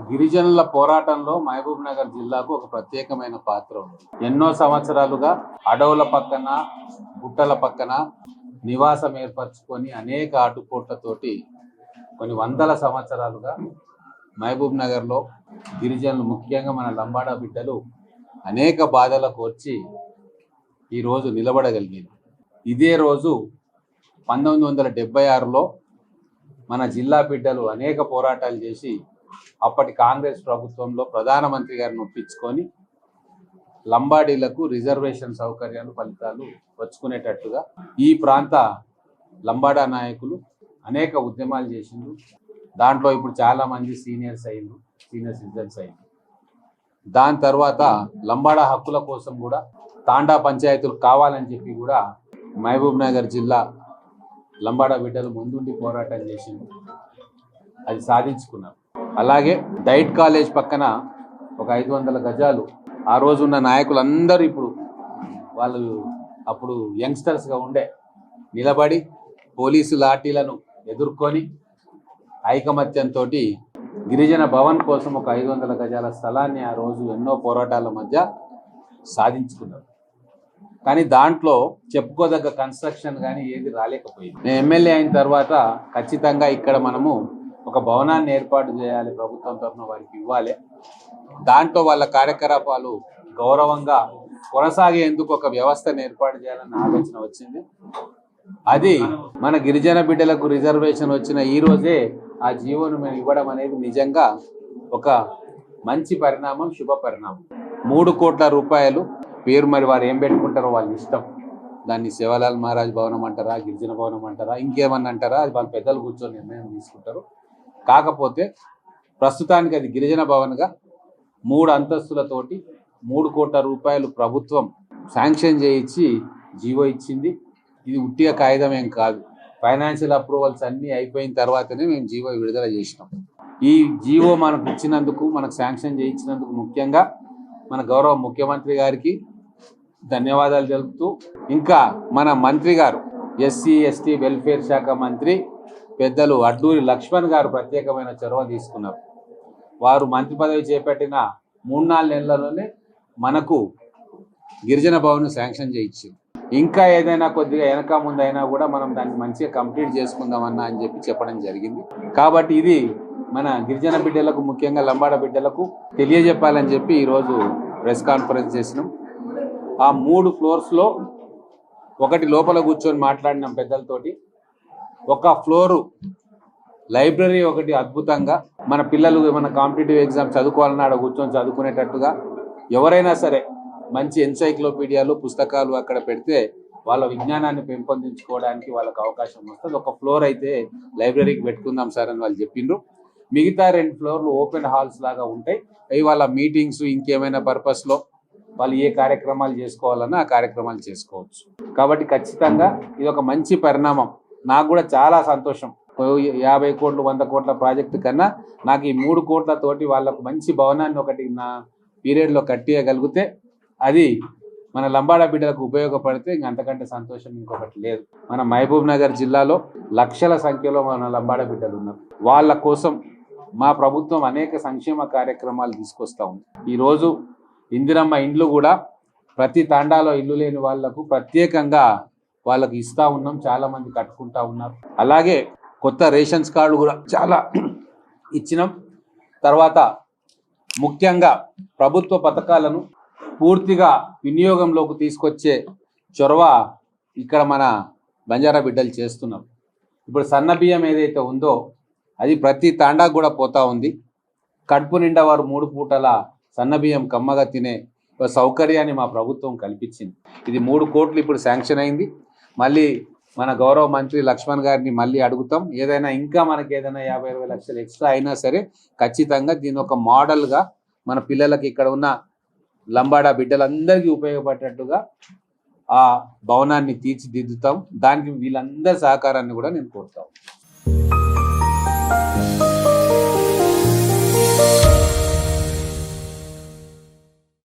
గిరిజనుల పోరాటంలో మహబూబ్ నగర్ జిల్లాకు ఒక ప్రత్యేకమైన పాత్ర ఉంది. ఎన్నో సంవత్సరాలుగా అడవుల పక్కన గుట్టల పక్కన నివాసం ఏర్పరచుకొని అనేక ఆటుపోట్లతోటి కొన్ని వందల సంవత్సరాలుగా మహబూబ్ నగర్లో గిరిజనులు ముఖ్యంగా మన లంబాడా బిడ్డలు అనేక బాధలకు వచ్చి ఈరోజు నిలబడగలిగింది. ఇదే రోజు 1976లో మన జిల్లా బిడ్డలు అనేక పోరాటాలు చేసి అప్పటి కాంగ్రెస్ ప్రభుత్వంలో ప్రధానమంత్రి గారిని ఒప్పించుకొని లంబాడీలకు రిజర్వేషన్ సౌకర్యాలు ఫలితాలు వచ్చుకునేటట్టుగా ఈ ప్రాంత లంబాడా నాయకులు అనేక ఉద్యమాలు చేసిండ్రు. దాంట్లో ఇప్పుడు చాలామంది సీనియర్ సిటిజన్స్ అయ్యింది. దాని తర్వాత లంబాడా హక్కుల కోసం కూడా తాండా పంచాయతీలు కావాలని చెప్పి కూడా మహబూబ్ నగర్ జిల్లా లంబాడా బిడ్డలు ముందుండి పోరాటం చేసిండ్రు. అది సాధించుకున్నారు. అలాగే డైట్ కాలేజ్ పక్కన ఒక 500 గజాలు ఆ రోజు ఉన్న నాయకులందరూ ఇప్పుడు వాళ్ళు అప్పుడు యంగ్స్టర్స్గా ఉండే నిలబడి పోలీసు లాఠీలను ఎదుర్కొని ఐకమత్యంతో గిరిజన భవన్ కోసం ఒక 500 గజాల స్థలాన్ని ఆ రోజు ఎన్నో పోరాటాల మధ్య సాధించుకున్నారు. కానీ దాంట్లో చెప్పుకోదగ్గ కన్స్ట్రక్షన్ కానీ ఏది రాలేకపోయింది. నేను ఎమ్మెల్యే అయిన తర్వాత ఖచ్చితంగా ఇక్కడ మనము ఒక భవనాన్ని ఏర్పాటు చేయాలి, ప్రభుత్వం తరఫున వారికి ఇవ్వాలి, దాంట్లో వాళ్ళ కార్యకలాపాలు గౌరవంగా కొనసాగేందుకు ఒక వ్యవస్థను ఏర్పాటు చేయాలన్న ఆలోచన వచ్చింది. అది మన గిరిజన బిడ్డలకు రిజర్వేషన్ వచ్చిన ఈ రోజే ఆ జీవోను మేము ఇవ్వడం అనేది నిజంగా ఒక మంచి పరిణామం, శుభ పరిణామం. 3 కోట్ల రూపాయలు పేరు మరి వారు ఏం పెట్టుకుంటారో వాళ్ళ ఇష్టం. దాన్ని శివలాల్ మహారాజ్ భవనం అంటారా, గిరిజన భవనం అంటారా, ఇంకేమన్నా అంటారా, అది వాళ్ళ పెద్దలు కూర్చొని నిర్ణయం తీసుకుంటారు. కాకపోతే ప్రస్తుతానికి అది గిరిజన భవన్గా 3 అంతస్తులతోటి 3 కోట్ల రూపాయలు ప్రభుత్వం శాంక్షన్ చేయించి జీవో ఇచ్చింది. ఇది ఉట్టిగా కాగితం ఏం కాదు. ఫైనాన్షియల్ అప్రూవల్స్ అన్నీ అయిపోయిన తర్వాతనే మేము జీవో విడుదల చేసినాం. ఈ జీవో మనకు ఇచ్చినందుకు, మనకు శాంక్షన్ చేయించినందుకు ముఖ్యంగా మన గౌరవ ముఖ్యమంత్రి గారికి ధన్యవాదాలు తెలుపుతూ, ఇంకా మన మంత్రి గారు ఎస్సీ ఎస్టీ వెల్ఫేర్ శాఖ మంత్రి పెద్దలు అడ్లూరి లక్ష్మణ్ గారు ప్రత్యేకమైన చొరవ తీసుకున్నారు. వారు మంత్రి పదవి చేపట్టిన 3-4 నెలల్లోనే మనకు గిరిజన భవన్ శాంక్షన్ చేయించారు. ఇంకా ఏదైనా కొద్దిగా వెనక ముందైనా కూడా మనం దాన్ని మంచిగా కంప్లీట్ చేసుకుందామన్నా అని చెప్పి చెప్పడం జరిగింది. కాబట్టి ఇది మన గిరిజన బిడ్డలకు, ముఖ్యంగా లంబాడ బిడ్డలకు తెలియజెప్పాలని చెప్పి ఈరోజు ప్రెస్ కాన్ఫరెన్స్ చేసినాం. ఆ 3 ఫ్లోర్స్లో ఒకటి లోపల కూర్చొని మాట్లాడినాం పెద్దలతోటి. ఒక ఫ్లోరు లైబ్రరీ ఒకటి అద్భుతంగా మన పిల్లలు మన కాంపిటేటివ్ ఎగ్జామ్ చదువుకోవాలన్నా ఆడ కూర్చొని చదువుకునేటట్టుగా, ఎవరైనా సరే మంచి ఎన్సైక్లోపీడియాలు పుస్తకాలు అక్కడ పెడితే వాళ్ళ విజ్ఞానాన్ని పెంపొందించుకోవడానికి వాళ్ళకి అవకాశం వస్తుంది. ఒక ఫ్లోర్ అయితే లైబ్రరీకి పెట్టుకుందాం సార్ అని వాళ్ళు చెప్పిండ్రు. మిగతా 2 ఫ్లోర్లు ఓపెన్ హాల్స్ లాగా ఉంటాయి. అవి వాళ్ళ మీటింగ్స్, ఇంకేమైనా పర్పస్లో వాళ్ళు ఏ కార్యక్రమాలు చేసుకోవాలన్నా ఆ కార్యక్రమాలు చేసుకోవచ్చు. కాబట్టి ఖచ్చితంగా ఇది ఒక మంచి పరిణామం. నాకు కూడా చాలా సంతోషం. 50 కోట్లు 100 కోట్ల ప్రాజెక్టు కన్నా నాకు ఈ 3 కోట్లతోటి వాళ్ళకు మంచి భవనాన్ని ఒకటి నా పీరియడ్లో కట్టియగలిగితే అది మన లంబాడా బిడ్డలకు ఉపయోగపడితే ఇంక అంతకంటే సంతోషం ఇంకొకటి లేదు. మన మహబూబ్ నగర్ జిల్లాలో లక్షల సంఖ్యలో మన లంబాడా బిడ్డలు ఉన్నారు. వాళ్ళ కోసం మా ప్రభుత్వం అనేక సంక్షేమ కార్యక్రమాలు తీసుకొస్తా ఉంది. ఈరోజు ఇందిరమ్మ ఇండ్లు కూడా ప్రతి తాండాలో ఇల్లు లేని వాళ్లకు ప్రత్యేకంగా వాళ్ళకి ఇస్తూ ఉన్నాం. చాలామంది కట్టుకుంటా ఉన్నారు. అలాగే కొత్త రేషన్స్ కార్డు కూడా చాలా ఇచ్చినాం. తర్వాత ముఖ్యంగా ప్రభుత్వ పథకాలను పూర్తిగా వినియోగంలోకి తీసుకొచ్చే చొరవ ఇక్కడ మన బంజారా బిడ్డలు చేస్తున్నారు. ఇప్పుడు సన్న బియ్యం ఏదైతే ఉందో అది ప్రతి తాండాకు కూడా పోతా ఉంది. కడుపు నిండా వారు 3 పూటల సన్న బియ్యం కమ్మగా తినే సౌకర్యాన్ని మా ప్రభుత్వం కల్పించింది. ఇది 3 కోట్లు ఇప్పుడు శాంక్షన్ అయింది. మళ్ళీ మన గౌరవ మంత్రి లక్ష్మణ్ గారిని మళ్ళీ అడుగుతాం. ఏదైనా ఇంకా మనకి ఏదైనా 50-60 లక్షలు ఎక్స్ట్రా అయినా సరే ఖచ్చితంగా దీని ఒక మోడల్గా మన పిల్లలకి, ఇక్కడ ఉన్న లంబాడా బిడ్డలందరికీ ఉపయోగపడేటట్టుగా ఆ భవనాన్ని తీర్చిదిద్దుతాం. దానికి వీళ్ళందరి సహకారాన్ని కూడా నేను కోరుతాను.